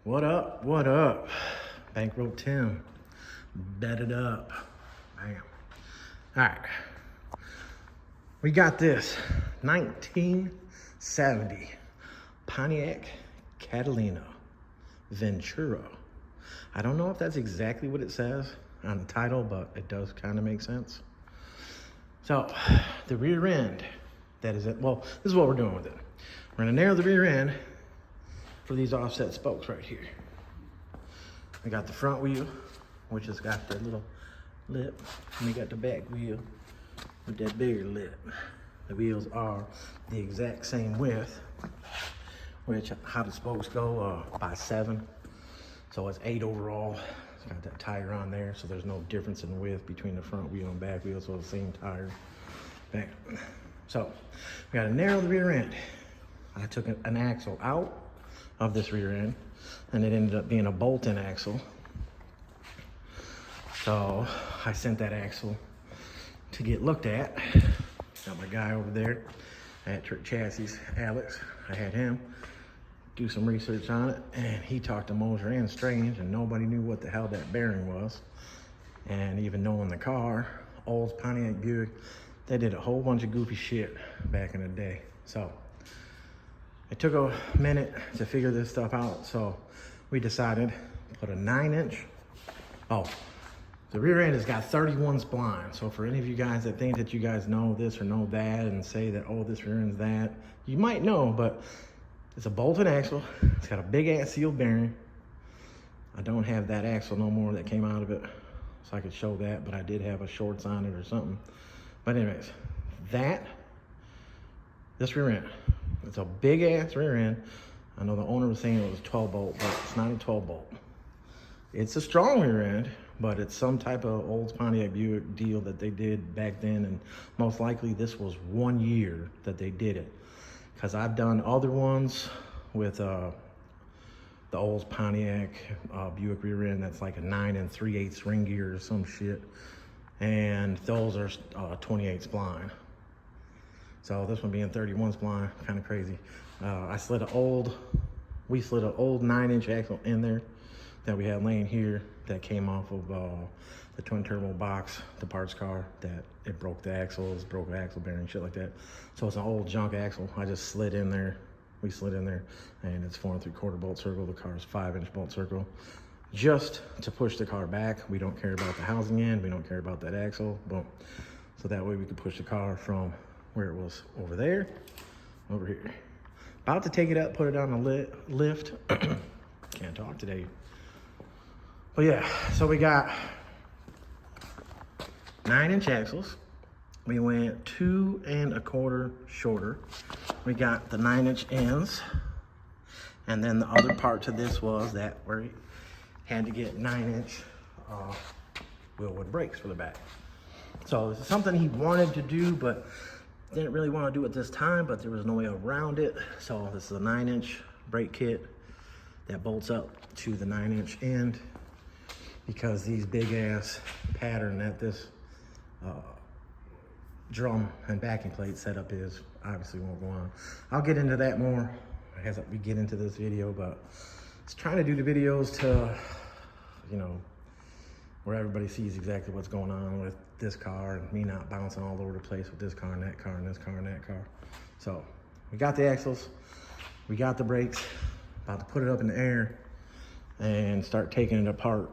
What up? What up? Bankroll Tim. Bet it up. Bam. All right. We got this 1970 Pontiac Catalina Ventura. I don't know if that's exactly what it says on the title, but it does kind of make sense. So the rear end, that is it. Well, this is what we're doing with it. We're gonna narrow the rear end for these offset spokes right here. We got the front wheel, which has got the little lip, and we got the back wheel with that bigger lip. The wheels are the exact same width, which how the spokes go by 7. So it's 8 overall. It's got that tire on there, so there's no difference in width between the front wheel and back wheel, so it's the same tire. Bam. So we gotta narrow the rear end. I took an axle out of this rear end, and it ended up being a bolt-in axle. So I sent that axle to get looked at. Got my guy over there at Trick Chassis, Alex. I had him do some research on it, and he talked to Moser and Strange, and nobody knew what the hell that bearing was. And even knowing the car, Olds Pontiac Buick, they did a whole bunch of goofy shit back in the day. So it took a minute to figure this stuff out, so we decided to put a 9-inch. Oh, the rear end has got 31 spline. So for any of you guys that think that you guys know this or know that and say that, oh, this rear end's that, you might know, but it's a bolted axle. It's got a big ass sealed bearing. I don't have that axle no more that came out of it, so I could show that, but I did have a shorts on it or something. But anyways, this rear end, it's a big ass rear end. I know the owner was saying it was 12 bolt, but it's not a 12 bolt. It's a strong rear end, but it's some type of old Pontiac Buick deal that they did back then, and most likely this was 1 year that they did it. Because I've done other ones with the old Pontiac Buick rear end that's like a 9 3/8 ring gear or some shit, and those are 28 spline. So this one being 31 spline, kind of crazy. We slid an old 9-inch axle in there that we had laying here that came off of the twin turbo box, the parts car, that it broke the axles, broke the axle bearing, shit like that. So it's an old junk axle. I just slid in there. We slid in there, and it's 4 3/4 bolt circle. The car's 5-inch bolt circle, just to push the car back. We don't care about the housing end. We don't care about that axle. Boom. So that way we could push the car from where it was over there, over here. About to take it up, put it on the lift. Can't talk today. But yeah, so we got 9-inch axles. We went 2 1/4 shorter. We got the 9-inch ends. And then the other part to this was that we had to get 9-inch wheelwood brakes for the back. So this is something he wanted to do, but didn't really want to do it this time, but there was no way around it. So this is a 9-inch brake kit that bolts up to the 9-inch end, because these big ass pattern that this drum and backing plate setup is obviously won't go on. I'll get into that more as we get into this video, but it's trying to do the videos to, you know, where everybody sees exactly what's going on with this car and me not bouncing all over the place with this car and that car and this car and that car. So we got the axles, we got the brakes, about to put it up in the air and start taking it apart.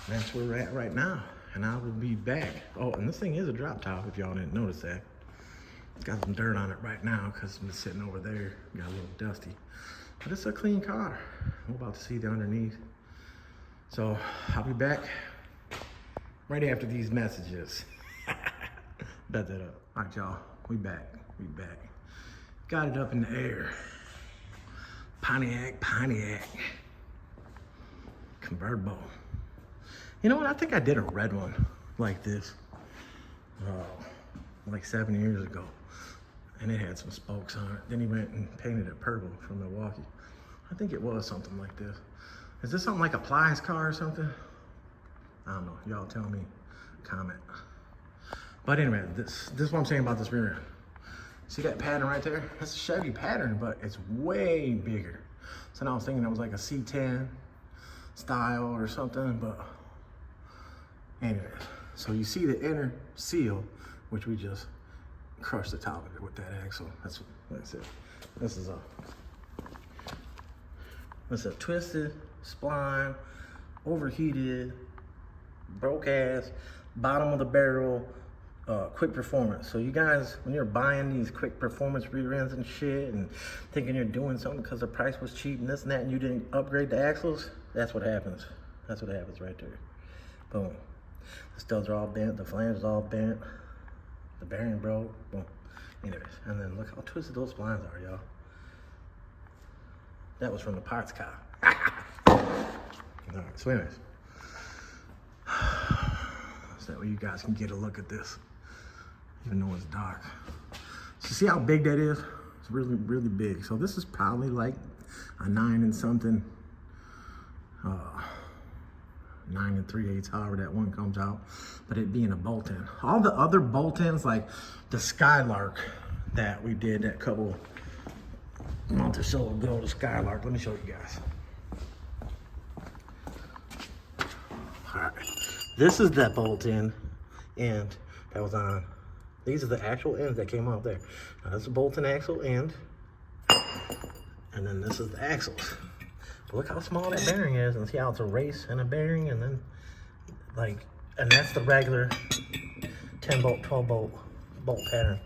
And that's where we're at right now, and I will be back. Oh, and this thing is a drop top, if y'all didn't notice that. It's got some dirt on it right now because it's sitting over there, got a little dusty. But it's a clean car. I'm about to see the underneath. So I'll be back right after these messages. Bet that up. All right, y'all, we back. Got it up in the air. Pontiac convertible. You know what, I think I did a red one like this, like 7 years ago. And it had some spokes on it. Then he went and painted it purple from Milwaukee. I think it was something like this. Is this something like a Plies car or something? I don't know, y'all tell me, comment. But anyway, this is what I'm saying about this rear end. See that pattern right there? That's a Chevy pattern, but it's way bigger. So and I was thinking it was like a C10 style or something, but anyways. So you see the inner seal, which we just crushed the top of it with that axle. That's it. This is a twisted spline, overheated, broke ass, bottom of the barrel, quick performance. So you guys, when you're buying these quick performance rear ends and shit and thinking you're doing something because the price was cheap and this and that and you didn't upgrade the axles, that's what happens. That's what happens right there. Boom. The studs are all bent, the flange is all bent, the bearing broke, boom. Anyways, and then look how twisted those splines are, y'all. That was from the parts car. All right, so anyways. So that way you guys can get a look at this, even though it's dark. So see how big that is? It's really, really big. So this is probably like a 9 and something, 9 3/8, however that one comes out, but it being a bolt-in. All the other bolt-ins, like the Skylark that we did that couple months or so ago, the Skylark, let me show you guys. All right, this is that bolt-in end that was on. These are the actual ends that came off there. Now this is a bolt-in axle end, and then this is the axles. Look how small that bearing is, and see how it's a race and a bearing, and then like, and that's the regular 10 bolt, 12 bolt pattern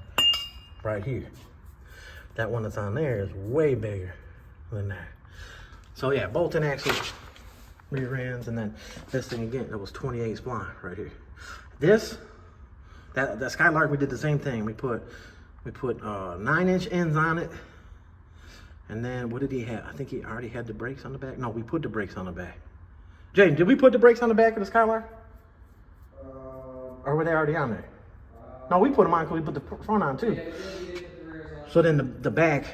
right here. That one that's on there is way bigger than that. So yeah, bolt-in axles, rear ends, and then this thing again, that was 28 spline right here. This, that Skylark, we did the same thing. We put 9-inch ends on it. And then what did he have? I think he already had the brakes on the back. No, we put the brakes on the back. Jaden, did we put the brakes on the back of the Skylark? Or were they already on there? No, we put them on because we put the front on too. So then the back,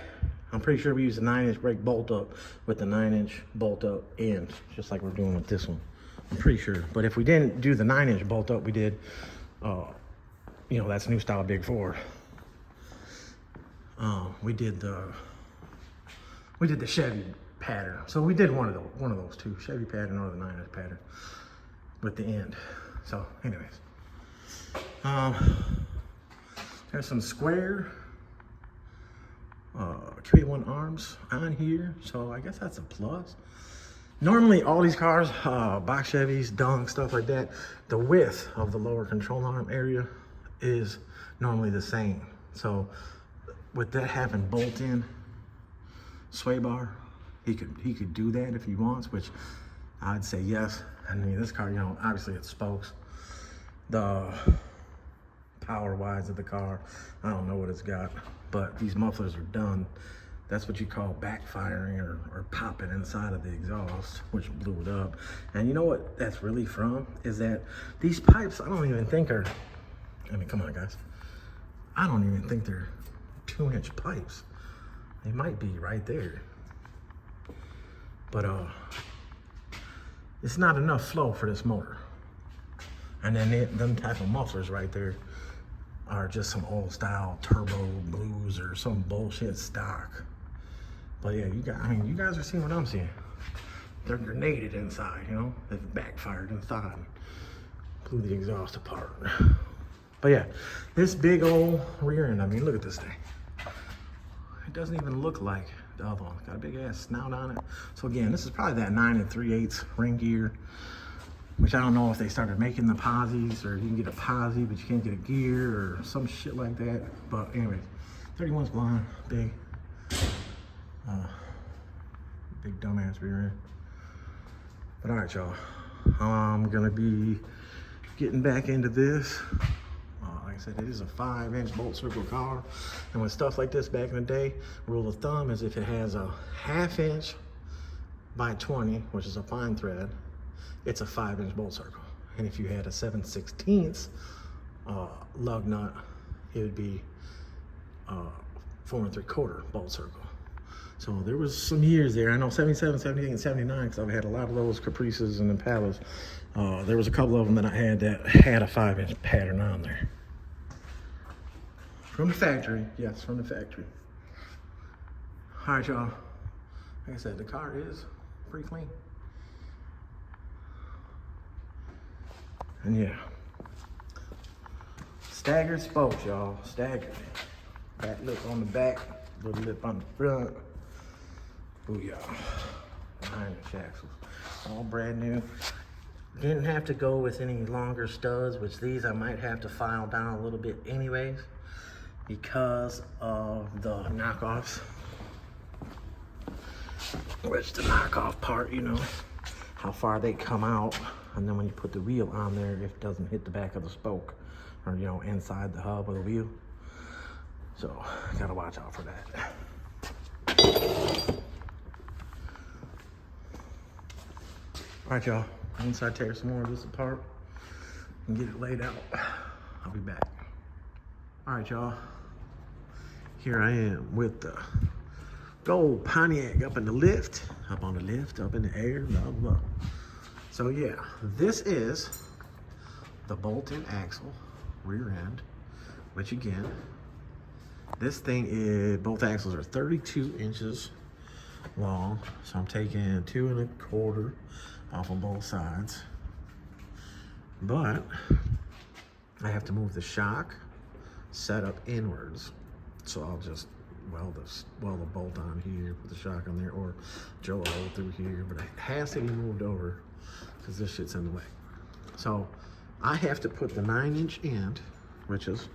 I'm pretty sure we used a 9-inch brake bolt up with the 9-inch bolt up end, just like we're doing with this one. I'm pretty sure. But if we didn't do the 9-inch bolt up, we did, you know, that's new style Big Ford. We did the Chevy pattern. So we did one of those two, Chevy pattern or the 9-inch pattern with the end. So anyways, there's some square K1 arms on here. So I guess that's a plus. Normally all these cars, box Chevys, Dunk, stuff like that, the width of the lower control arm area is normally the same. So with that having bolt-in sway bar, he could do that if he wants, which I'd say yes. I mean, this car, you know, obviously it spokes. The power wise of the car, I don't know what it's got, but these mufflers are done. That's what you call backfiring or popping inside of the exhaust, which blew it up. And you know what that's really from? Is that these pipes, I don't even think are, I mean, come on guys. I don't even think they're 2-inch pipes. They might be right there. But it's not enough flow for this motor. And then them type of mufflers right there are just some old style turbo blues or some bullshit stock. But yeah, you guys are seeing what I'm seeing. They're grenaded inside, you know? They've backfired inside and blew the exhaust apart. But yeah, this big old rear end, I mean, look at this thing. It doesn't even look like the other one. It's got a big ass snout on it. So again, this is probably that 9 3/8 ring gear, which I don't know if they started making the Pozzies, or you can get a Pozzie, but you can't get a gear or some shit like that. But anyways, 31's blind, big dumbass rear end. But all right, y'all, I'm gonna be getting back into this. Like I said, it is a 5-inch bolt circle car. And with stuff like this back in the day, rule of thumb is if it has a 1/2 inch by 20, which is a fine thread, it's a 5-inch bolt circle. And if you had a 7/16 lug nut, it would be 4 3/4 bolt circle. So there was some years there. I know 77, 78, and 79, because I've had a lot of those Caprices and Impalas. There was a couple of them that I had that had a 5-inch pattern on there. From the factory, yes, from the factory. All right, y'all. Like I said, the car is pretty clean. And yeah, staggered spokes, y'all. Staggered. Back lip on the back, little lip on the front. Booyah. 9-inch axles. All brand new. Didn't have to go with any longer studs, which these I might have to file down a little bit anyways because of the knockoffs. Which the knockoff part, you know, how far they come out. And then when you put the wheel on there, it doesn't hit the back of the spoke or, you know, inside the hub of the wheel. So, gotta watch out for that. All right, y'all. Once I tear some more of this apart and get it laid out, I'll be back. All right, y'all. Here I am with the gold Pontiac up in the lift, up on the lift, up in the air, blah, blah. So yeah, this is the bolt-in axle, rear end, which again, this thing is, both axles are 32 inches long. So I'm taking 2 1/4 off on both sides. But I have to move the shock set up inwards. So I'll just weld the bolt on here, put the shock on there, or drill a hole through here, but it has to be moved over because this shit's in the way. So I have to put the 9-inch end, which is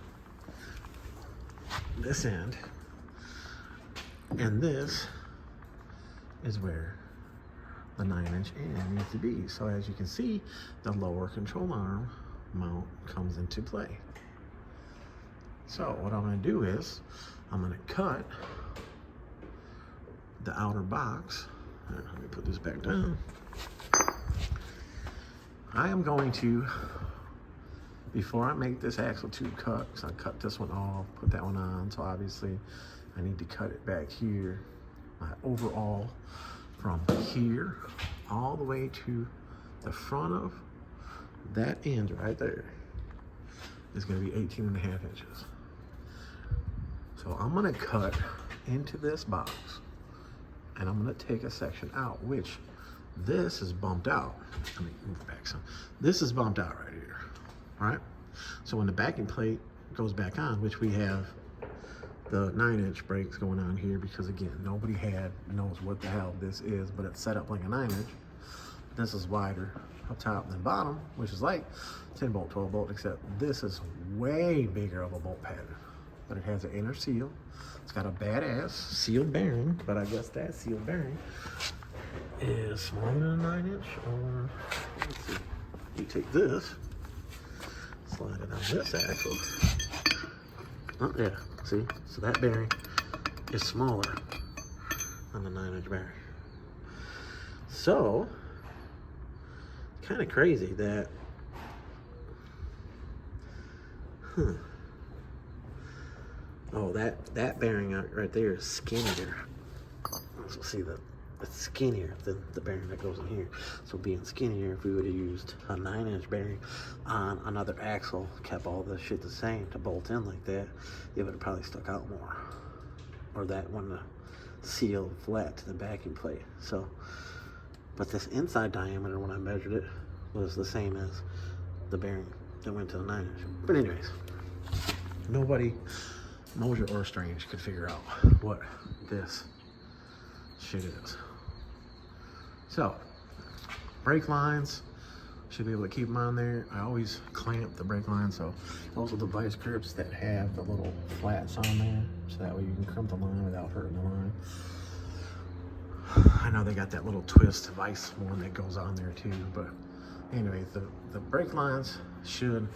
this end, and this is where the 9-inch end needs to be. So as you can see, the lower control arm mount comes into play. So what I'm going to do is I'm going to cut the outer box. Let me put this back down. I am going to, before I make this axle tube cut, because I cut this one off, put that one on, so obviously I need to cut it back here. My overall from here all the way to the front of that end right there is going to be 18 1/2 inches. So I'm going to cut into this box and I'm going to take a section out, which this is bumped out. Let me move back some. This is bumped out right here, right? So when the backing plate goes back on, which we have the 9-inch brakes going on here, because again, nobody knows what the hell this is, but it's set up like a 9-inch. This is wider up top than bottom, which is like 10 bolt, 12 bolt, except this is way bigger of a bolt pattern. But it has an inner seal. It's got a badass sealed bearing, but I guess that sealed bearing is smaller than a 9-inch, or let's see. You take this, slide it on this axle. Oh yeah, see? So that bearing is smaller than the 9-inch bearing. So, kind of crazy that, oh, that bearing right there is skinnier. So see it's skinnier than the bearing that goes in here. So being skinnier, if we would have used a 9-inch bearing on another axle, kept all this shit the same to bolt in like that, it would have probably stuck out more. Or that one sealed flat to the backing plate. So, but this inside diameter when I measured it was the same as the bearing that went to the 9-inch. But anyways, nobody, Moser or Strange, could figure out what this shit is. So, brake lines, should be able to keep them on there. I always clamp the brake line, so those are the vice grips that have the little flats on there, so that way you can crimp the line without hurting the line. I know they got that little twist vice one that goes on there too, but anyway, the brake lines should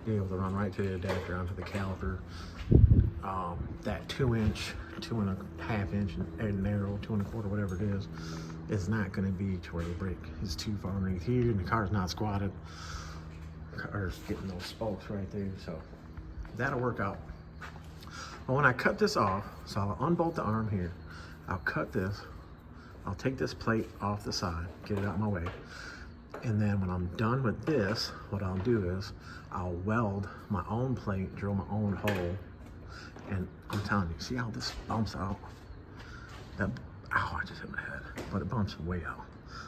be able to run right to the adapter onto the caliper. That 2-inch, 2 1/2 inch, and narrow, 2 1/4, whatever it is not going to be to where the brake is too far underneath here, and the car's not squatted. The car's getting those spokes right there, so that'll work out. But when I cut this off, so I'll unbolt the arm here, I'll cut this, I'll take this plate off the side, get it out of my way, and then when I'm done with this, what I'll do is I'll weld my own plate, drill my own hole, and I'm telling you, see how this bumps out? That I just hit my head, but it bumps way out.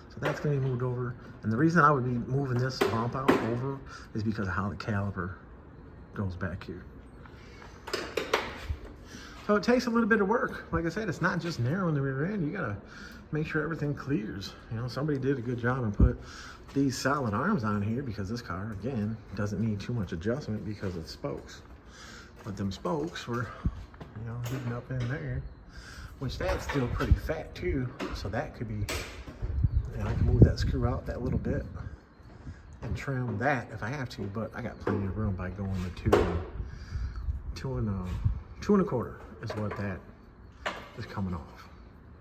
So that's gonna be moved over. And the reason I would be moving this bump out over is because of how the caliper goes back here. So it takes a little bit of work. Like I said, it's not just narrowing the rear end. You gotta make sure everything clears. You know, somebody did a good job and put these solid arms on here because this car, again, doesn't need too much adjustment because it's spokes. But them spokes were, you know, getting up in there, which that's still pretty fat too. So that could be, and I can move that screw out that little bit and trim that if I have to, but I got plenty of room by going to two and a quarter is what that is coming off.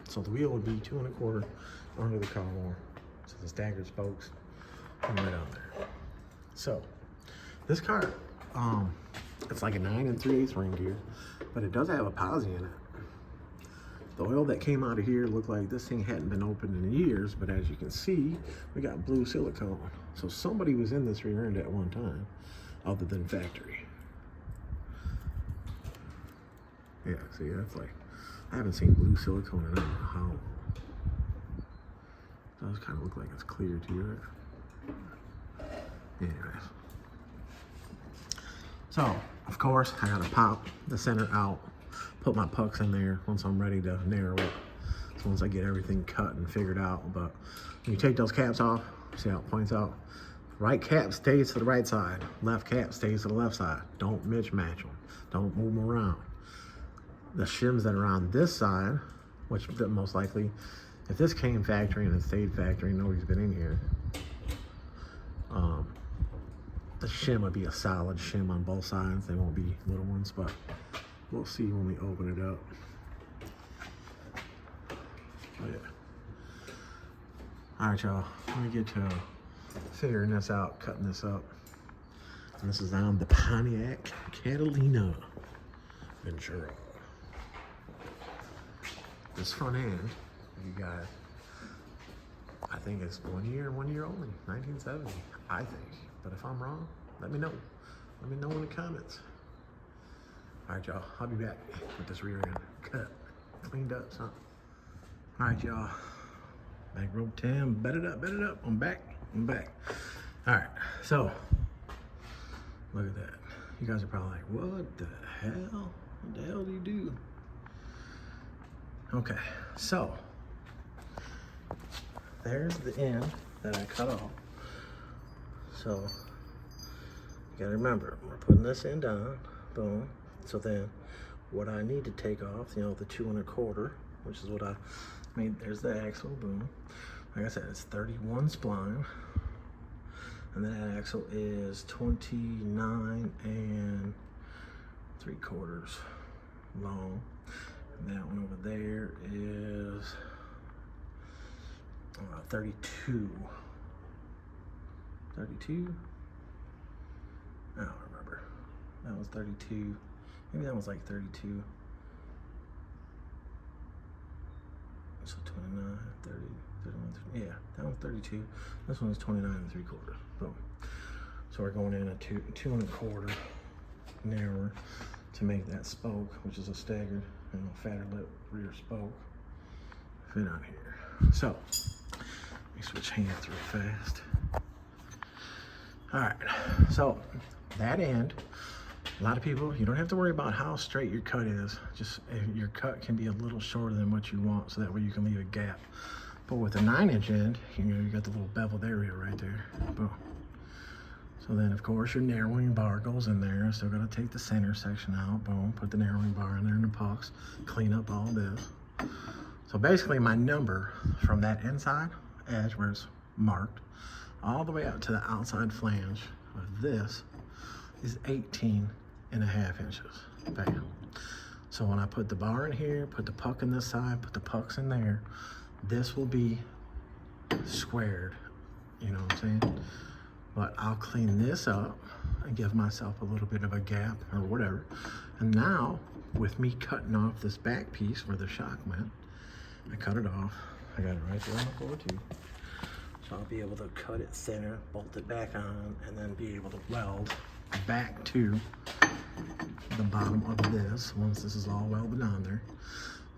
So the wheel would be 2 1/4 under the car more. So the staggered spokes come right on there. So this car, it's like a 9 3/8 ring gear, but it does have a posi in it. The oil that came out of here looked like this thing hadn't been opened in years, but as you can see, we got blue silicone. So somebody was in this rear end at one time, other than factory. Yeah, see, that's like, I haven't seen blue silicone in I don't know how long. It does kind of look like it's clear to you. Anyways. So, of course, I gotta pop the center out, put my pucks in there once I'm ready to narrow it. So once I get everything cut and figured out. But when you take those caps off, see how it points out? Right cap stays to the right side, left cap stays to the left side. Don't mismatch them. Don't move them around. The shims that are on this side, which most likely, if this came factory and it stayed factory, nobody's been in here, the shim would be a solid shim on both sides. They won't be little ones, but we'll see when we open it up. Oh yeah. All right, y'all, let me get to figuring this out, cutting this up. And this is on the Pontiac Catalina Ventura. This front end, you got, I think it's 1 year only, 1970, I think. But if I'm wrong, let me know. Let me know in the comments. All right, y'all, I'll be back with this rear end cut, cleaned up, son. All right, y'all, back rope 10, bet it up, I'm back. All right, so, look at that. You guys are probably like, what the hell? What the hell do you do? Okay, so there's the end that I cut off. So you gotta remember, we're putting this end on, boom. So then what I need to take off, you know, the 2 1/4, which is what I made. There's the axle, boom. Like I said, it's 31 spline. And that axle is 29 3/4 long. And that one over there is 32. 32? I don't remember. That was 32. Maybe that was like 32. So 29, 30, 31, 30. Yeah, that one's 32. This one is 29 3/4. Boom. So we're going in a 2 1/4 narrower to make that spoke, which is a staggered, you know, fatter lip rear spoke, fit on here. So, let me switch hands real fast. All right, so that end, a lot of people, you don't have to worry about how straight your cut is. Just your cut can be a little shorter than what you want, so that way you can leave a gap. But with a 9-inch end, you know, you got the little beveled area right there. Boom. So then, of course, your narrowing bar goes in there. Still got to take the center section out. Boom. Put the narrowing bar in there in the pucks. Clean up all this. So basically, my number from that inside edge where it's marked all the way out to the outside flange of this is 18.5 inches. Bam. So when I put the bar in here, put the puck in this side, put the pucks in there, this will be squared. You know what I'm saying? But I'll clean this up and give myself a little bit of a gap or whatever. And now, with me cutting off this back piece where the shock went, I cut it off. I got it right there on the floor too. So I'll be able to cut it center, bolt it back on, and then be able to weld back to the bottom of this once this is all welded on there.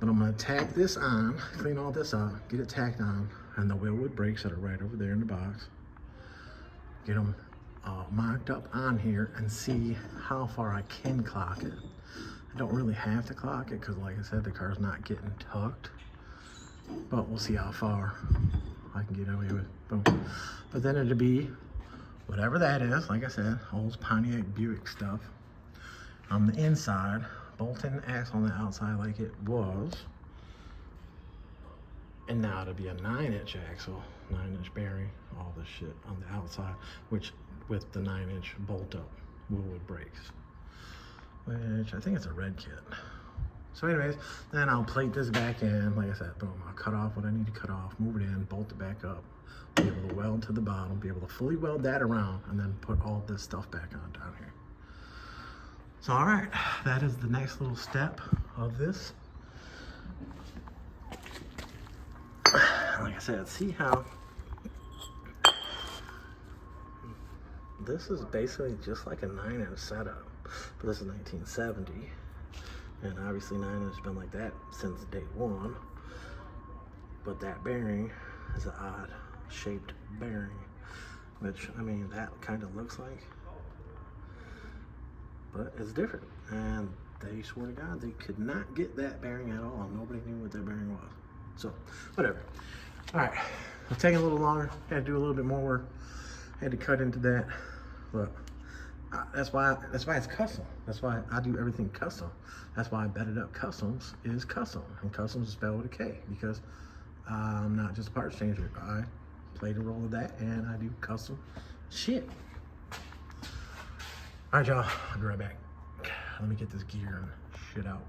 But I'm gonna tack this on, clean all this up, get it tacked on, and the Wilwood brakes that are right over there in the box. Get them marked up on here and see how far I can clock it. I don't really have to clock it because, like I said, the car's not getting tucked. But we'll see how far I can get away with. Boom. But then it'll be whatever that is, like I said, old Pontiac Buick stuff. On the inside, bolting axle on the outside like it was. And now it'll be a 9-inch axle, 9-inch bearing, all this shit on the outside, which with the 9-inch bolt up Wilwood brakes, which I think it's a red kit. So anyways, then I'll plate this back in, like I said, boom, I'll cut off what I need to cut off, move it in, bolt it back up, be able to weld to the bottom, be able to fully weld that around, and then put all this stuff back on down here. So all right, that is the next little step of this. Like I said, see how this is basically just like a 9-inch setup, but this is 1970, and obviously 9-inch has been like that since day one. But that bearing is an odd shaped bearing, which, I mean, that kind of looks like, but it's different. And they swear to God they could not get that bearing at all. Nobody knew what that bearing was. So whatever. All right, it's taking a little longer. Had to do a little bit more work. Had to cut into that, but that's why it's custom. That's why I do everything custom. That's why Bedded Up Customs is custom, and customs is spelled with a K, because I'm not just a parts changer. I play the role of that, and I do custom shit. All right, y'all. I'll be right back. Let me get this gear and shit out.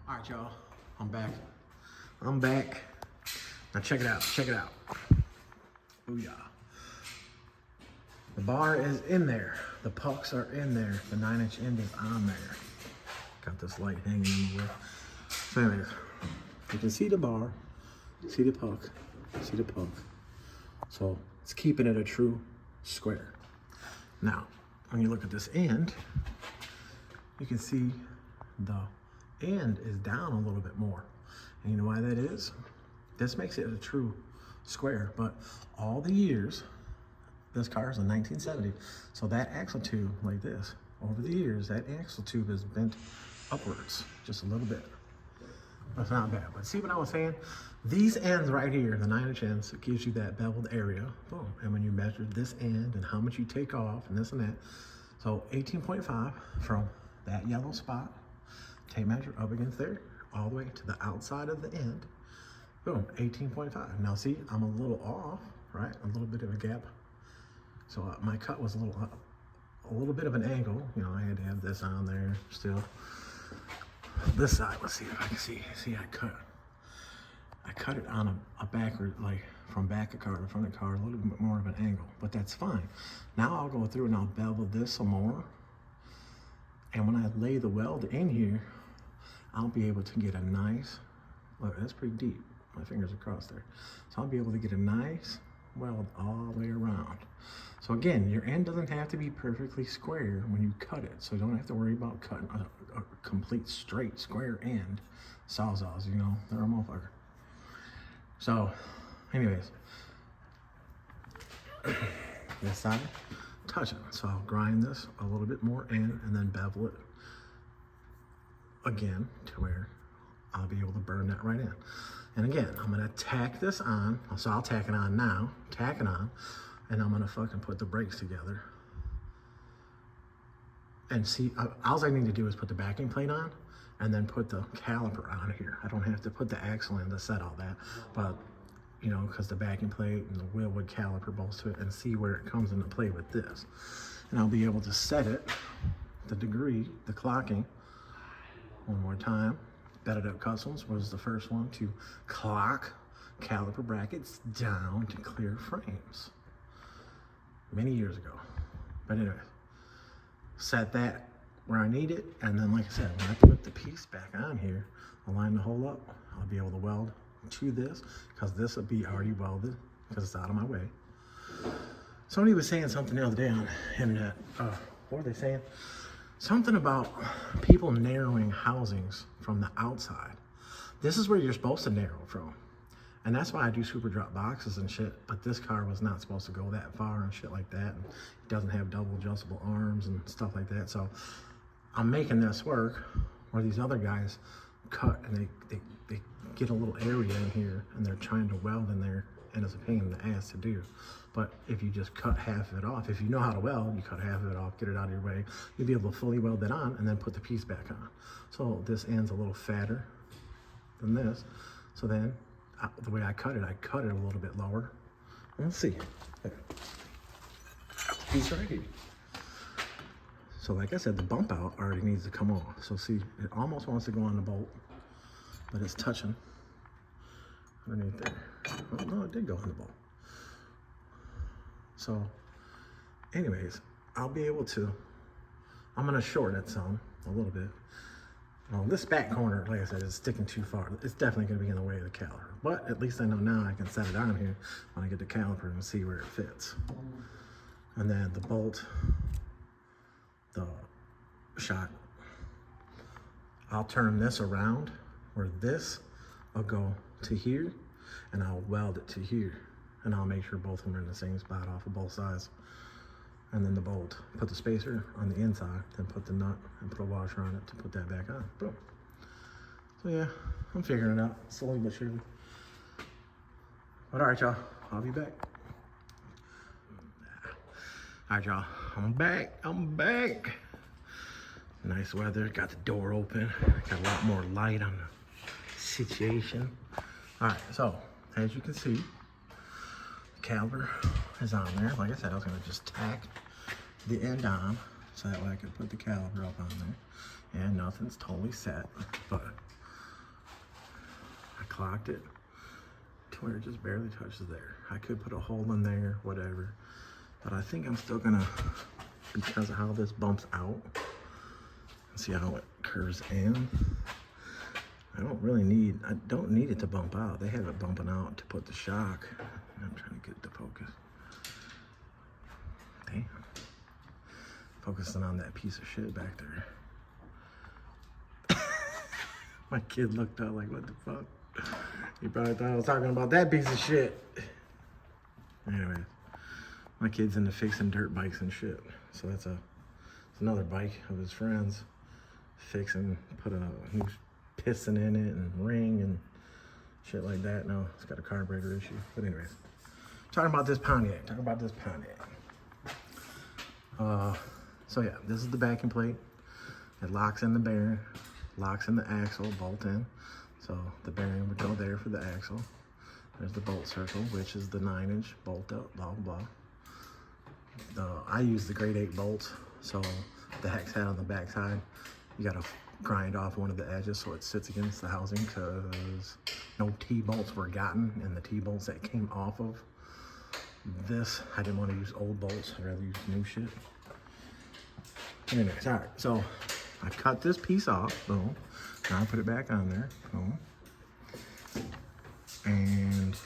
All right, y'all. I'm back. Now check it out. Check it out. Booyah. The bar is in there. The pucks are in there. The 9-inch end is on there. Got this light hanging in the way. So anyways, you can see the bar, see the puck, see the puck. So it's keeping it a true square. Now, when you look at this end, you can see the end is down a little bit more. And you know why that is? This makes it a true square, but all the years, this car is a 1970, so that axle tube like this, over the years, that axle tube is bent upwards just a little bit. That's not bad, but see what I was saying? These ends right here, the 9-inch ends, it gives you that beveled area, boom. And when you measure this end and how much you take off and this and that, so 18.5 from that yellow spot, tape measure up against there, all the way to the outside of the end, boom, 18.5. Now see, I'm a little off, right? A little bit of a gap. So my cut was a little bit of an angle. You know, I had to have this on there still. This side, let's see if I can see. See, I cut it on a backward, like from back of car to front of car, a little bit more of an angle, but that's fine. Now I'll go through and I'll bevel this some more. And when I lay the weld in here, I'll be able to get a nice, look, that's pretty deep. My fingers across there. So I'll be able to get a nice weld all the way around. So again, your end doesn't have to be perfectly square when you cut it. So you don't have to worry about cutting a complete straight square end. Sawzalls, you know, they're a motherfucker. So anyways, this side, touch it. So I'll grind this a little bit more in and then bevel it again to where I'll be able to burn that right in. And again, I'm gonna tack this on. So I'll tack it on now, tack it on, and I'm gonna fucking put the brakes together. And see, all I need to do is put the backing plate on and then put the caliper on here. I don't have to put the axle in to set all that, but you know, because the backing plate and the Wilwood caliper bolts to it, and see where it comes into play with this. And I'll be able to set it, the degree, the clocking, one more time. Bedded Up Customs was the first one to clock caliper brackets down to clear frames many years ago. But anyway, set that where I need it, and then like I said, when I put the piece back on here, I'll line the hole up, I'll be able to weld to this, because this will be already welded because it's out of my way. Somebody was saying something the other day on the internet. What were they saying? Something about people narrowing housings from the outside. This is where you're supposed to narrow from. And that's why I do super drop boxes and shit, but this car was not supposed to go that far and shit like that. And it doesn't have double adjustable arms and stuff like that. So I'm making this work where these other guys cut and they get a little area in here and they're trying to weld in there, and it's a pain in the ass to do. But if you just cut half of it off, if you know how to weld, you cut half of it off, get it out of your way, you'll be able to fully weld it on and then put the piece back on. So this end's a little fatter than this. So then the way I cut it a little bit lower. Let's see. There. Piece right here. So like I said, the bump out already needs to come off. So see, it almost wants to go on the bolt, but it's touching underneath there. Oh no, it did go on the bolt. So anyways, I'll be able to, I'm gonna shorten it some, a little bit. This back corner, like I said, is sticking too far. It's definitely gonna be in the way of the caliper. But at least I know now I can set it on here when I get the caliper and see where it fits. And then the bolt, the shot, I'll turn this around where this will go to here, and I'll weld it to here. And I'll make sure both of them are in the same spot off of both sides. And then the bolt, put the spacer on the inside, then put the nut and put a washer on it to put that back on. Boom. So yeah, I'm figuring it out slowly but surely. But all right, y'all, I'll be back. All right, y'all, I'm back. Nice weather, got the door open, got a lot more light on the situation. All right, so as you can see, the caliper is on there. Like I said, I was gonna just tack the end on so that way I could put the caliper up on there. And nothing's totally set, but I clocked it to where it just barely touches there. I could put a hole in there, whatever, but I think I'm still gonna, because of how this bumps out, see how it curves in. I don't need it to bump out. They have it bumping out to put the shock. I'm trying to get it to focus. Damn. Focusing on that piece of shit back there. My kid looked up like, what the fuck? He probably thought I was talking about that piece of shit. Anyways, my kid's into fixing dirt bikes and shit. So it's another bike of his friends. Fixing, put a new piston in it and ring and shit like that. No, it's got a carburetor issue. But anyways, talking about this Pontiac. So yeah, this is the backing plate. It locks in the bearing, locks in the axle, bolt in. So the bearing would go there for the axle. There's the bolt circle, which is the 9-inch bolt up, blah, blah, blah. I use the grade 8 bolts. So the hex head on the back side, you gotta grind off one of the edges so it sits against the housing, because no T-bolts were gotten, and the T-bolts that came off of this, I didn't want to use old bolts. I'd rather use new shit. Anyways, all right, so I cut this piece off, boom. Now I put it back on there, boom. And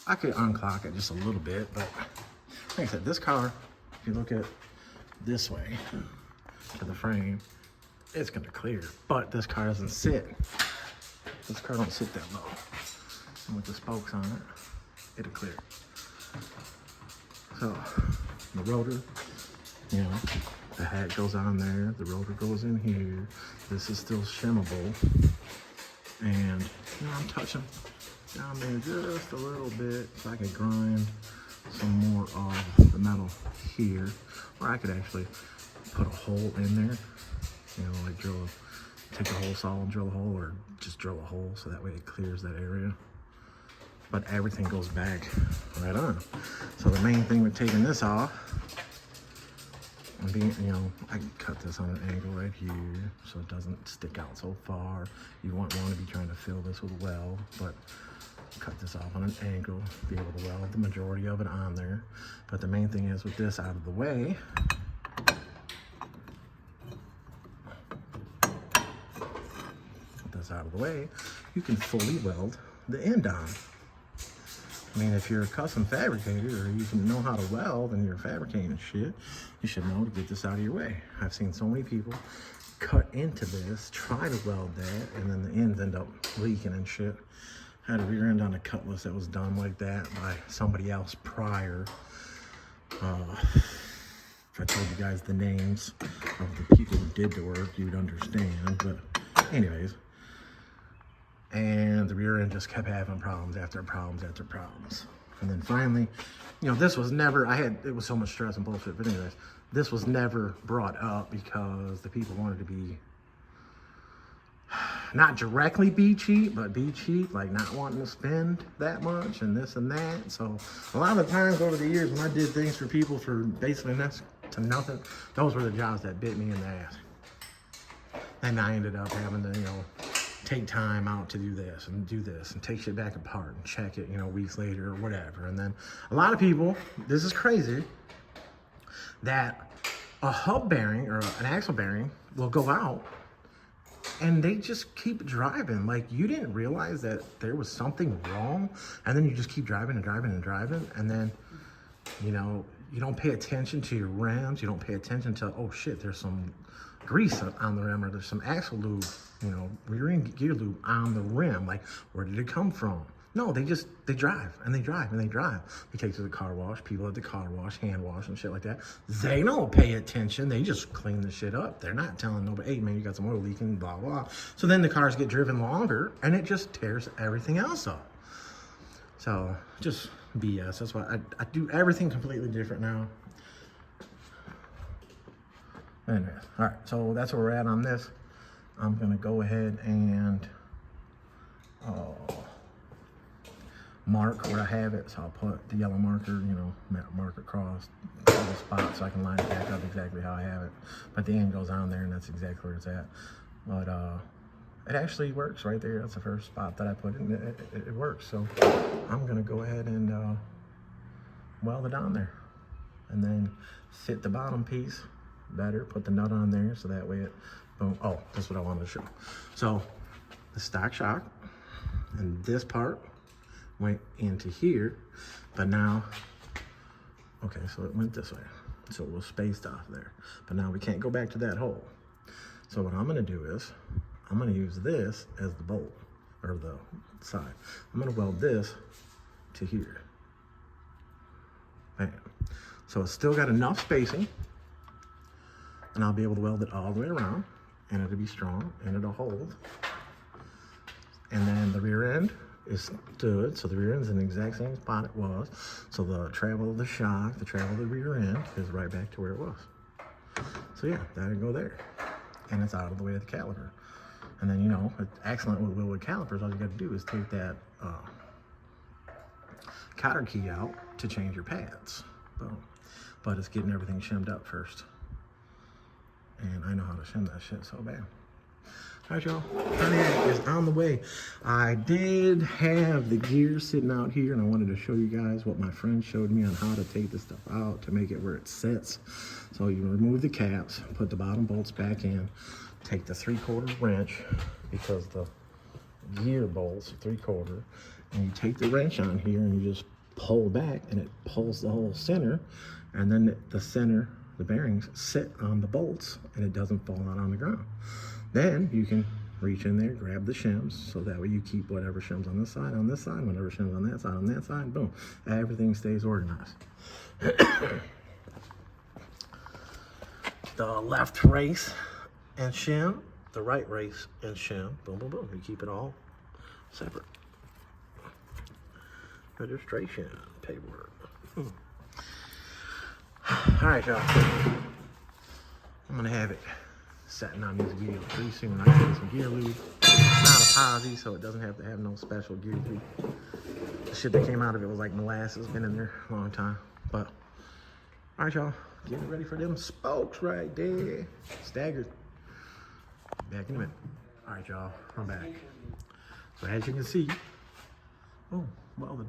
I could unclock it just a little bit, but like I said, this car, if you look at this way to the frame, it's gonna clear, but this car doesn't sit. This car don't sit that low. And with the spokes on it, it'll clear. So the rotor, you know, the hat goes on there, the rotor goes in here. This is still shimmable. And you know, I'm touching down there just a little bit so I can grind some more of the metal here, or I could actually put a hole in there, you know, like take a hole saw and drill a hole, or just drill a hole so that way it clears that area. But everything goes back right on. So the main thing with taking this off, and being, you know, I can cut this on an angle right here so it doesn't stick out so far. You won't want to be trying to fill this with weld, but cut this off on an angle, be able to weld the majority of it on there. But the main thing is with this out of the way, you can fully weld the end on. I mean, if you're a custom fabricator or you can know how to weld and you're fabricating shit, you should know to get this out of your way. I've seen so many people cut into this, try to weld that, and then the ends end up leaking and shit. I had a rear end on a Cutlass that was done like that by somebody else prior. If I told you guys the names of the people who did the work, you'd understand. But anyways, and the rear end just kept having problems after problems after problems. And then finally, you know, this was never, it was so much stress and bullshit, but anyways, this was never brought up because the people wanted to be, not directly be cheap, but be cheap, like not wanting to spend that much and this and that. So a lot of the times over the years when I did things for people for basically next to nothing, those were the jobs that bit me in the ass. And I ended up having to, you know, take time out to do this and take shit back apart and check it, you know, weeks later or whatever. And then a lot of people, this is crazy, that a hub bearing or an axle bearing will go out and they just keep driving. Like, you didn't realize that there was something wrong, and then you just keep driving and driving and driving, and then, you know, you don't pay attention to your rims, you don't pay attention to, oh shit, there's some grease on the rim, or there's some axle lube, you know, rear end gear lube on the rim. Like, where did it come from? No, they drive and they drive and they drive. They take it to the car wash, people at the car wash, hand wash and shit like that. They don't pay attention. They just clean the shit up. They're not telling nobody, hey man, you got some oil leaking, blah, blah. So then the cars get driven longer and it just tears everything else up. So just BS. That's why I do everything completely different now. Anyways, all right, so that's where we're at on this. I'm gonna go ahead and mark where I have it. So I'll put the yellow marker, you know, mark across the spot so I can line it back up exactly how I have it. But the end goes on there and that's exactly where it's at. But it actually works right there. That's the first spot that I put in. It works. So I'm gonna go ahead and weld it on there and then fit the bottom piece better, put the nut on there so that way it, boom. Oh, that's what I wanted to show. So the stock shock and this part went into here, but now, okay, so it went this way. So it was spaced off there, but now we can't go back to that hole. So what I'm gonna do is, I'm gonna use this as the bolt, or the side. I'm gonna weld this to here. Bam. So it's still got enough spacing, and I'll be able to weld it all the way around, and it'll be strong, and it'll hold. And then the rear end is stood, so the rear end's in the exact same spot it was. So the travel of the shock, the travel of the rear end is right back to where it was. So yeah, that'll go there. And it's out of the way of the caliper. And then, you know, it's excellent with calipers. All you got to do is take that cotter key out to change your pads. Boom. But it's getting everything shimmed up first. And I know how to shim that shit so bad. All right, y'all, Pontiac is on the way. I did have the gear sitting out here, and I wanted to show you guys what my friend showed me on how to take this stuff out to make it where it sits. So you remove the caps, put the bottom bolts back in, take the 3/4 wrench, because the gear bolts are 3/4, and you take the wrench on here and you just pull back, and it pulls the whole center, and then the center, the bearings sit on the bolts, and it doesn't fall out on the ground. Then you can reach in there, grab the shims, so that way you keep whatever shims on this side, whatever shims on that side, boom. Everything stays organized. The left race and shim, the right race and shim, boom, boom, boom. You keep it all separate. Registration paperwork. All right, y'all. I'm gonna have it setting on these gears pretty soon. I got some gear lube, not a posi, so it doesn't have to have no special gear lube. The shit that came out of it was like molasses, been in there a long time. But all right, y'all, getting ready for them spokes right there. Staggered. Back in a minute. All right, y'all, I'm back. So as you can see, oh, welded.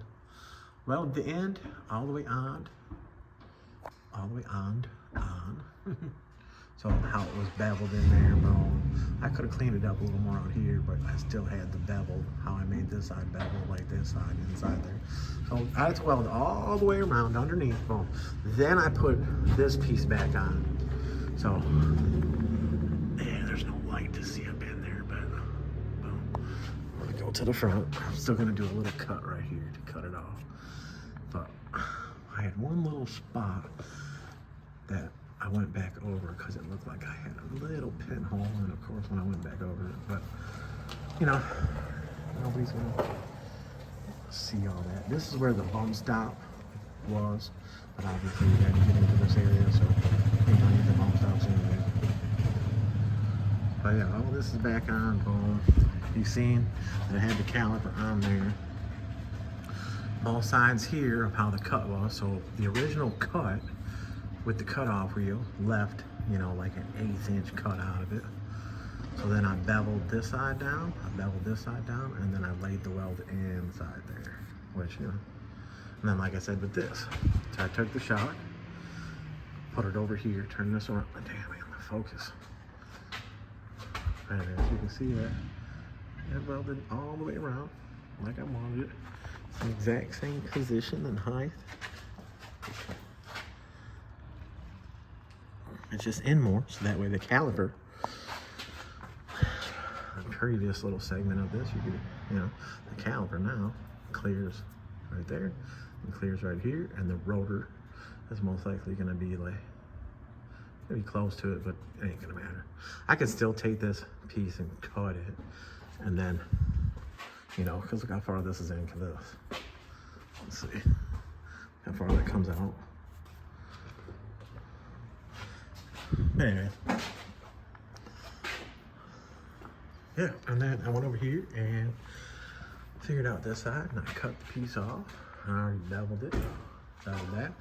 Welded the end all the way on. So how it was beveled in there, boom. I could have cleaned it up a little more out here, but I still had the bevel, how I made this side bevel, like this side, inside there. So I had to weld all the way around underneath, boom. Then I put this piece back on. So, yeah, there's no light to see up in there, but boom. I'm gonna go to the front. I'm still gonna do a little cut right here to cut it off. But I had one little spot that I went back over because it looked like I had a little pinhole, and of course when I went back over it, but you know, nobody's gonna see all that. This is where the bump stop was, but obviously you had to get into this area, so you don't need the bump stops anyway. But yeah, all this is back on, boom. You've seen that I had the caliper on there. Both sides here of how the cut was. So the original cut with the cutoff wheel left, you know, like an 1/8 inch cut out of it. So then I beveled this side down, and then I laid the weld inside there, which, you know, and then like I said with this, so I took the shock, put it over here, turn this around, damn man, the focus. And as you can see that, it welded all the way around, like I wanted it. It's the exact same position and height. It's just in more, so that way the caliper, the previous little segment of this, you could, you know, the caliper now clears right there and clears right here, and the rotor is most likely going to be like, maybe close to it, but it ain't gonna matter. I could still take this piece and cut it, and then, you know, because look how far this is into this. Let's see how far that comes out. Anyway, yeah, and then I went over here and figured out this side, and I cut the piece off. I already beveled it, beveled that.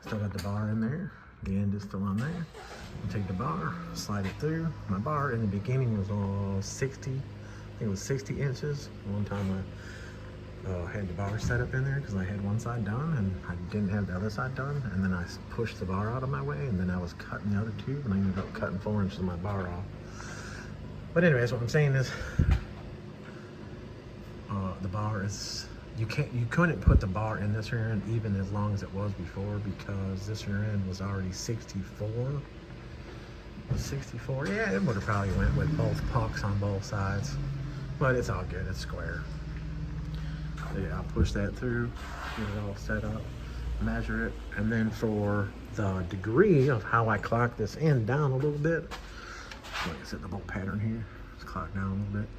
Still got the bar in there. The end is still on there. You take the bar, slide it through. My bar in the beginning was all 60, I think it was 60 inches. One time I had the bar set up in there because I had one side done and I didn't have the other side done. And then I pushed the bar out of my way, and then I was cutting the other two, and I ended up cutting 4 inches of my bar off. But anyways, what I'm saying is, the bar is, you couldn't put the bar in this rear end even as long as it was before, because this rear end was already 64. Was 64? Yeah, it would have probably went with both pucks on both sides, but it's all good. It's square. So yeah, I'll push that through, get it all set up, measure it, and then for the degree of how I clock this end down a little bit, like I said, the bolt pattern here, let's clock down a little bit.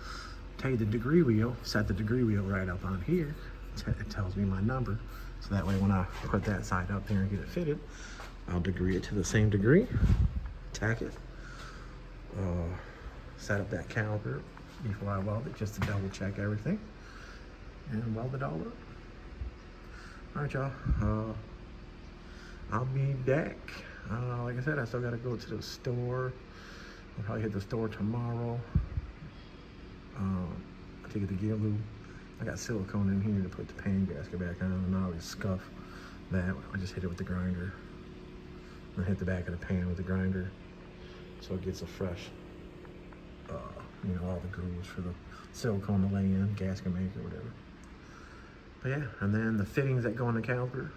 Take the degree wheel, set the degree wheel right up on here. It tells me my number, so that way when I put that side up there and get it fitted, I'll degree it to the same degree, tack it, set up that caliper before I weld it, just to double check everything, and weld it all up. All right, y'all, I'll be back. Like I said, I still gotta go to the store. I'll probably hit the store tomorrow to get the gear lube. I got silicone in here to put the pan gasket back on, and I always scuff that. I just hit it with the grinder. I hit the back of the pan with the grinder, so it gets a fresh, you know, all the grooves for the silicone to lay in, gasket maker, whatever. But yeah, and then the fittings that go on the caliper,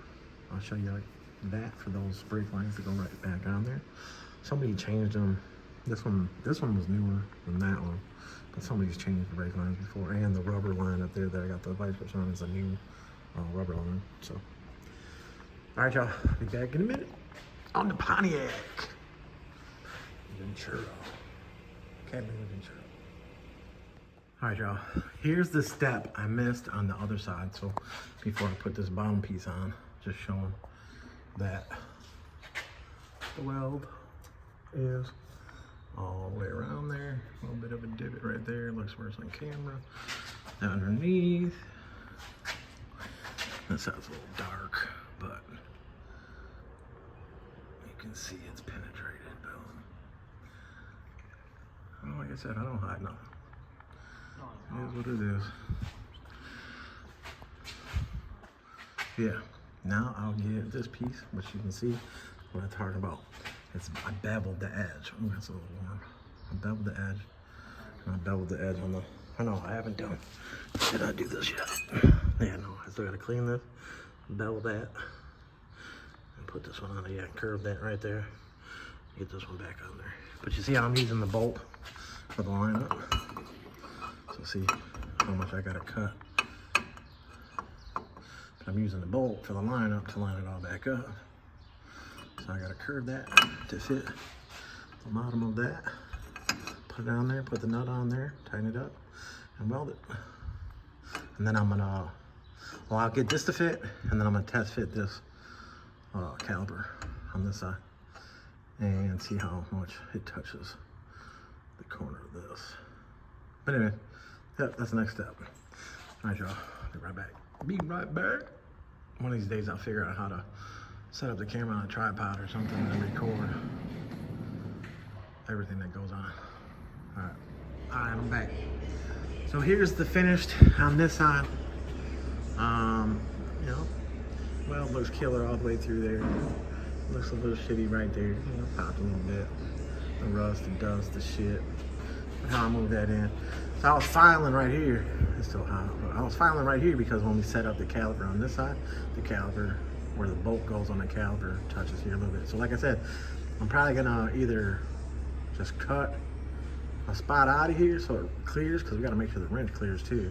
I'll show you like that for those brake lines that go right back on there. Somebody changed them. This one was newer than that one, but somebody's changed the brake lines before, and the rubber line up there that I got the vice grips on is a new rubber line. So, all right, y'all, be back in a minute on the Pontiac Ventura, Cadillac Ventura. All right, y'all, here's the step I missed on the other side. So before I put this bottom piece on, just showing that the weld is all the way around there. A little bit of a divot right there. Looks worse on camera. Underneath, this side's a little dark, but you can see it's penetrated. Boom. Like I said, I don't hide nothing. It is what it is. Yeah. Now I'll get this piece, which you can see what I'm talking about. I beveled the edge. Oh, that's a little warm. I beveled the edge. And I beveled the edge on the, I know I haven't done, did I do this yet? Yeah, no, I still gotta clean this. bevel that, and put this one on there. Yeah, curve that right there. Get this one back on there. But you see how I'm using the bolt for the lineup? So see how much I gotta cut. But I'm using the bolt for the lineup to line it all back up. So I gotta curve that to fit the bottom of that. Put it on there, put the nut on there, tighten it up, and weld it. And then I'm gonna, well, I'll get this to fit, and then I'm gonna test fit this caliper on this side and see how much it touches the corner of this. But anyway, yep, that's the next step. All right, y'all, be right back. Be right back. One of these days I'll figure out how to set up the camera on a tripod or something and record everything that goes on. All right, I'm back. So here's the finished on this side. You know, well, it looks killer all the way through there. Looks a little shitty right there. You know, popped a little bit. The rust, the dust, the shit. But how I move that in. So I was filing right here. It's still hot. But I was filing right here because when we set up the caliper on this side, the caliper where the bolt goes on the caliper touches here a little bit. So like I said, I'm probably gonna either just cut a spot out of here so it clears, because we got to make sure the wrench clears too.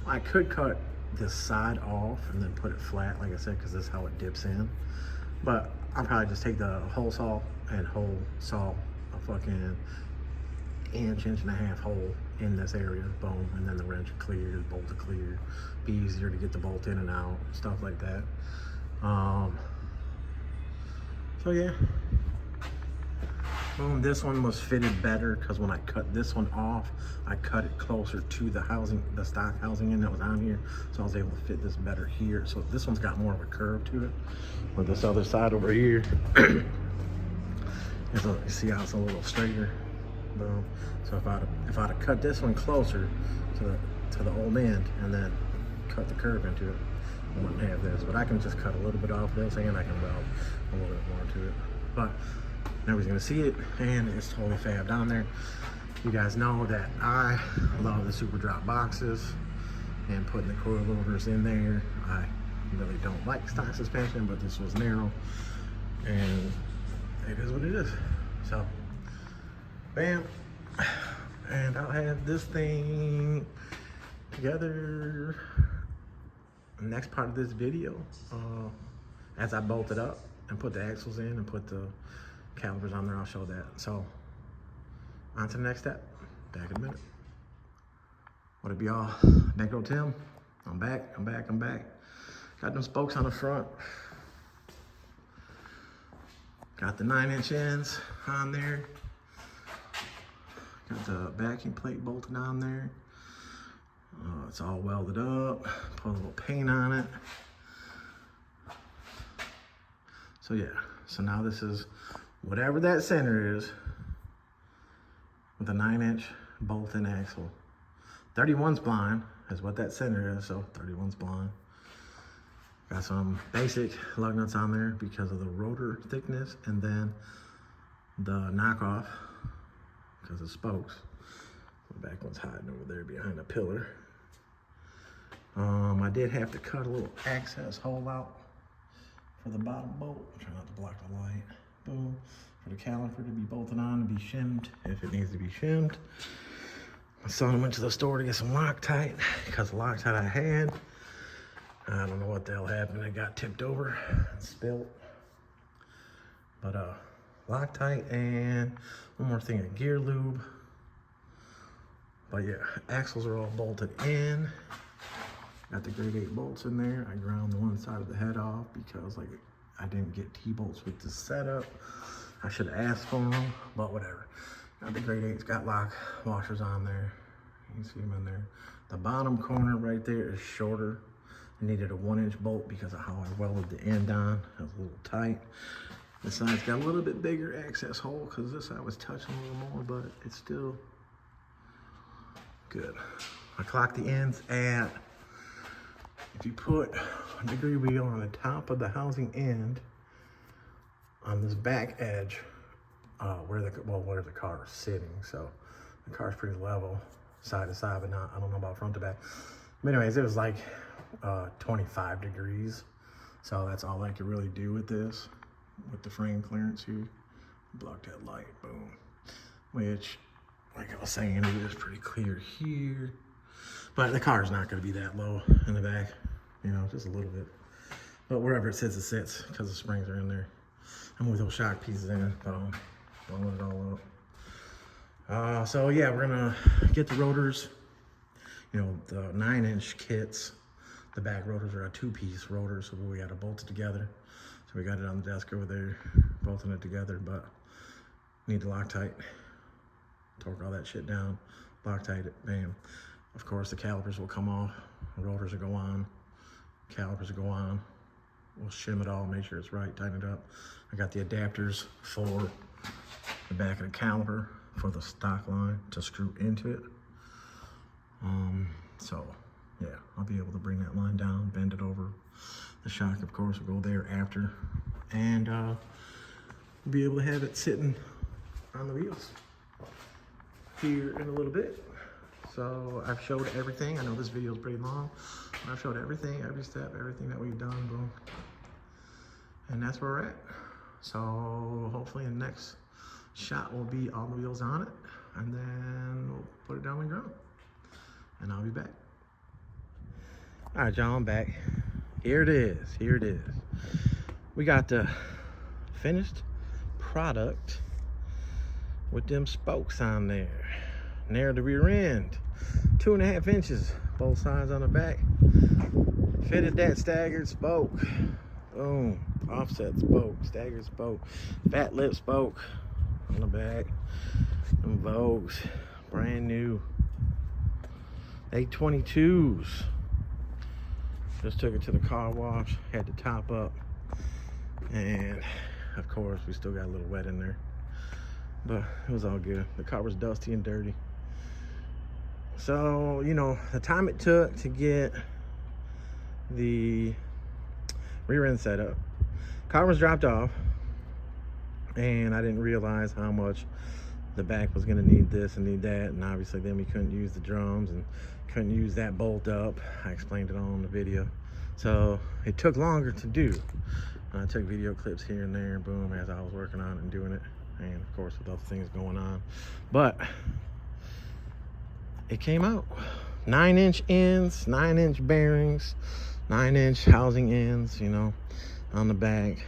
I could cut this side off and then put it flat, like I said, because this is how it dips in. But I'll probably just take the hole saw and saw a fucking inch and a half hole in this area, boom, and then the wrench clears, bolt to clear, be easier to get the bolt in and out, stuff like that. So yeah. Boom, this one was fitted better because when I cut this one off, I cut it closer to the housing, the stock housing in that was on here. So I was able to fit this better here. So this one's got more of a curve to it. Where this other side over here, you see how it's a little straighter. Boom. So if I'd have cut this one closer to the old end and then cut the curve into it, I wouldn't have this. But I can just cut a little bit off this and I can weld a little bit more to it. But nobody's gonna see it, and it's totally fabbed on there. You guys know that I love the Super Drop boxes and putting the coilovers in there. I really don't like stock suspension, but this was narrow, and it is what it is. So, bam, and I'll have this thing together. The next part of this video, as I bolt it up and put the axles in and put the calipers on there, I'll show that. So on to the next step. Back in a minute. What up, y'all? Necro Tim. I'm back. Got them spokes on the front. Got the 9-inch ends on there. Got the backing plate bolted on there. It's all welded up. Put a little paint on it. So yeah, so now this is whatever that center is with a 9-inch bolt and axle. 31's blind is what that center is, so 31's blind. Got some basic lug nuts on there because of the rotor thickness, and then the knockoff because of spokes. The back one's hiding over there behind a pillar. I did have to cut a little access hole out for the bottom bolt. Try not to block the light. Boom. For the caliper to be bolted on and be shimmed if it needs to be shimmed. My son went to the store to get some Loctite because the Loctite I had, I don't know what the hell happened. It got tipped over and spilled. But Loctite and one more thing, a gear lube. But yeah, axles are all bolted in. Got the grade 8 bolts in there. I ground the one side of the head off because like I didn't get T-bolts with the setup. I should have asked for them, but whatever. Got the grade 8's got lock washers on there. You can see them in there. The bottom corner right there is shorter. I needed a 1-inch bolt because of how I welded the end on. It was a little tight. This side's got a little bit bigger access hole because this side was touching a little more, but it's still good. I clocked the ends at, if you put a degree wheel on the top of the housing end on this back edge, where the car is sitting. So the car's pretty level side to side, but not, I don't know about front to back. But anyways, it was like 25 degrees. So that's all I could really do with this, with the frame clearance here. Block that light, boom. Which, like I was saying, it is pretty clear here. But the car's not gonna be that low in the back, you know, just a little bit. But wherever it sits, because the springs are in there. I'm with those shock pieces in it, boom, blowing it all up. So yeah, we're gonna get the rotors, you know, the 9-inch kits. The back rotors are a 2-piece rotor, so we got to bolt it together. So we got it on the desk over there, bolting it together, but need to Loctite, torque all that shit down, Loctite it, bam. Of course, the calipers will come off, the rotors will go on, calipers will go on. We'll shim it all, make sure it's right, tighten it up. I got the adapters for the back of the caliper for the stock line to screw into it. So yeah, I'll be able to bring that line down, bend it over. The shock, of course, will go there after. And we'll be able to have it sitting on the wheels here in a little bit. So I've showed everything. I know this video is pretty long. I've showed everything, every step, everything that we've done, boom. And that's where we're at. So hopefully the next shot will be all the wheels on it. And then we'll put it down on the ground. And I'll be back. All right, y'all, I'm back. Here it is, here it is. We got the finished product with them spokes on there. Near the rear end, 2.5 inches, both sides on the back. Fitted that staggered spoke. Boom, offset spoke, staggered spoke, fat lip spoke on the back. Them Vogues, brand new. 822s. Just took it to the car wash, had to top up, and of course we still got a little wet in there, but it was all good. The car was dusty and dirty. So, you know, the time it took to get the rear end set up, car was dropped off, and I didn't realize how much the back was going to need this and need that, and obviously then we couldn't use the drums and couldn't use that bolt up. I explained it all in the video. So it took longer to do. I took video clips here and there, boom, as I was working on it and doing it, and of course with other things going on. But it came out. 9-inch ends, 9-inch bearings, 9-inch housing ends, you know, on the back.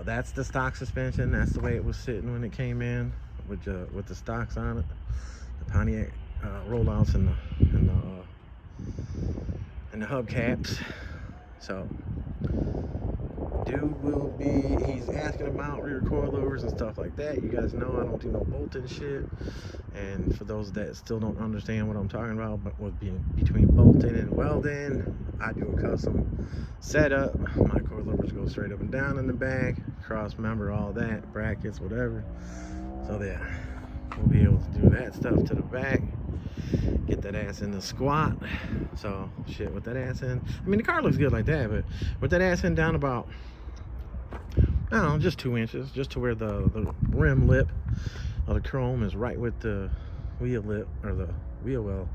That's the stock suspension. That's the way it was sitting when it came in with the stocks on it. The Pontiac rollouts and the hubcaps. So dude will be, he's asking about rear coilovers and stuff like that. You guys know I don't do no bolting shit. And for those that still don't understand what I'm talking about, but with being between bolting and welding, I do a custom setup. My coilovers go straight up and down in the back, cross member, all that, brackets, whatever. So yeah, we'll be able to do that stuff to the back. Get that ass in the squat. So shit, with that ass in, I mean the car looks good like that, but with that ass in down about, I don't know, just 2 inches, just to where the rim lip of the chrome is right with the wheel lip, or the wheel well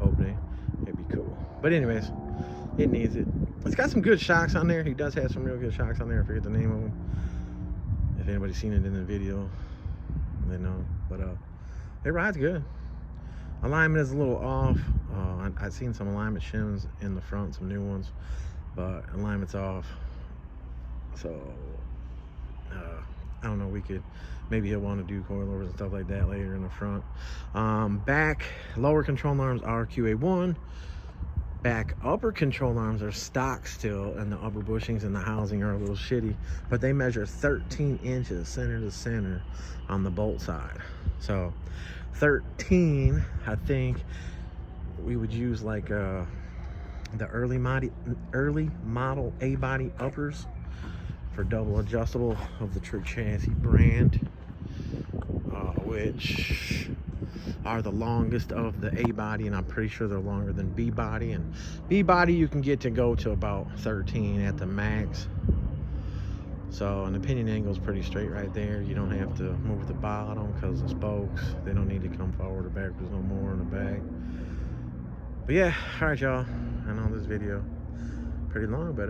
opening, it'd be cool. But anyways, it needs it. It's got some good shocks on there. He does have some real good shocks on there. I forget the name of them. If anybody's seen it in the video, they know. But it rides good. Alignment is a little off. I've seen some alignment shims in the front, some new ones, but alignment's off. So I don't know, we could, maybe he'll want to do coilovers and stuff like that later in the front. Back lower control arms are QA1. Back upper control arms are stock still, and the upper bushings and the housing are a little shitty, but they measure 13 inches center to center on the bolt side. So 13, I think we would use like the early model A-body uppers for double adjustable of the True Chassis brand, which are the longest of the A-body, and I'm pretty sure they're longer than B-body. And B-body you can get to go to about 13 at the max. So an pinion angle is pretty straight right there. You don't have to move the bottom because the spokes, they don't need to come forward or backwards no more in the back. But yeah, all right, y'all. And on this video, pretty long, but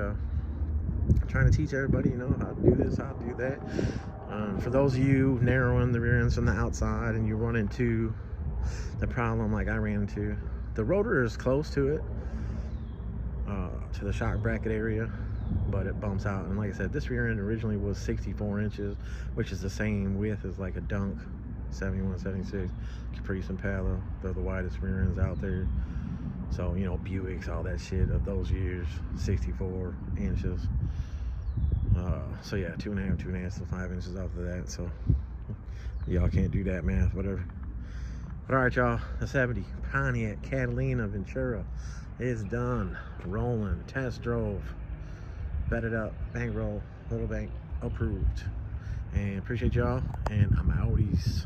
trying to teach everybody, you know, how to do this, how to do that. For those of you narrowing the rear ends from the outside and you run into the problem like I ran into, the rotor is close to it, to the shock bracket area, but it bumps out. And like I said, this rear end originally was 64 inches, which is the same width as like a Dunk 71, 76, Caprice Impala. They're the widest rear ends out there. So, you know, Buicks, all that shit of those years, 64 inches. So yeah, 2.5 to 5 inches off of that. So y'all can't do that math, whatever. But all right, y'all, the 70 Pontiac Catalina Ventura is done. Rolling, test drove, bedded up, bankroll, little bank approved. And appreciate y'all, and I'm outies.